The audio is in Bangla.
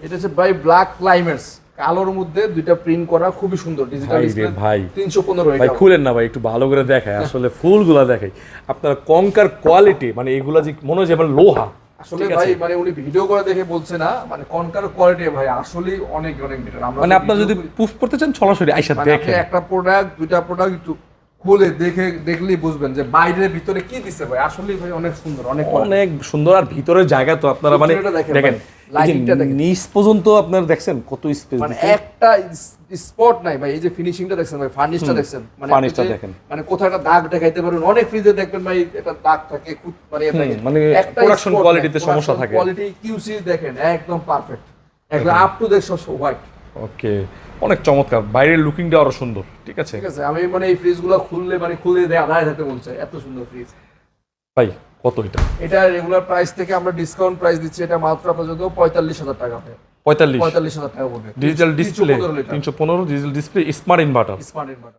এটা হচ্ছে ভাই ব্ল্যাক ক্লাইমেটস, কালোর মধ্যে দুইটা প্রিন্ট করা, খুবই সুন্দর ডিজিটাল ডিসপ্লে ভাই 315 ভাই এটা। খুলেন না ভাই, একটু ভালো করে দেখায় আসলে ফুলগুলা দেখাই আপনার কঙ্কার কোয়ালিটি, মানে এগুলা যে মনে হয় যে আমার লোহা। আসলে ভাই মানে উনি ভিডিও করে দেখে বলছে না, মানে কনকার কোয়ালিটি ভাই আসলে অনেক অনেক বেটার। আমরা মানে আপনারা যদি প্রুফ করতে চান সরাসরি আইসা মানে আপনি দেখেন। একটা প্রোডাক্ট দুইটা প্রোডাক্ট একটু খুলে দেখলেই বুঝবেন যে বাইরের ভিতরে কি দিছে ভাই, আসলে ভাই অনেক সুন্দর, অনেক অনেক সুন্দর। আর ভিতরের জায়গা তো আপনারা মানে ভিতরেটা দেখেন দেখেন ভাই, লাইটিংটা দেখেন। নিচ পর্যন্ত আপনারা দেখছেন কত স্পেস, মানে একটা স্পট নাই ভাই। এই যে ফিনিশিংটা দেখছেন ভাই, ফার্নিশটা দেখছেন, মানে ফার্নিশটা আপনি যে দেখেন। মানে কোথাও একটা দাগ দেখাইতে পারবেন, অনেক ফ্রিজে দেখবেন ভাই একটা দাগ থাকে, মানে মানে প্রোডাকশন কোয়ালিটিতে সমস্যা থাকে। কোয়ালিটি কিউসি দেখেন একদম পারফেক্ট, একদম আপ টু ডেট সব হোয়াইট। ওকে, অনেক চমৎকার, বাইরের লুকিংটা আরো সুন্দর। ঠিক আছে ঠিক আছে, আমি মানে এই ফ্রিজগুলো খুললে মানে খুলে দাঁড়ায় থাকতে মন চায়, এত সুন্দর ফ্রিজ। ভাই কত এটা? এটা রেগুলার প্রাইস থেকে আমরা ডিসকাউন্ট প্রাইস দিচ্ছি, এটা মাত্র আপনার জন্য 45,000 টাকা হবে। 45। 45,000 টাকা পড়বে। Digital display 315 litre 315, digital display, smart inverter. Smart inverter.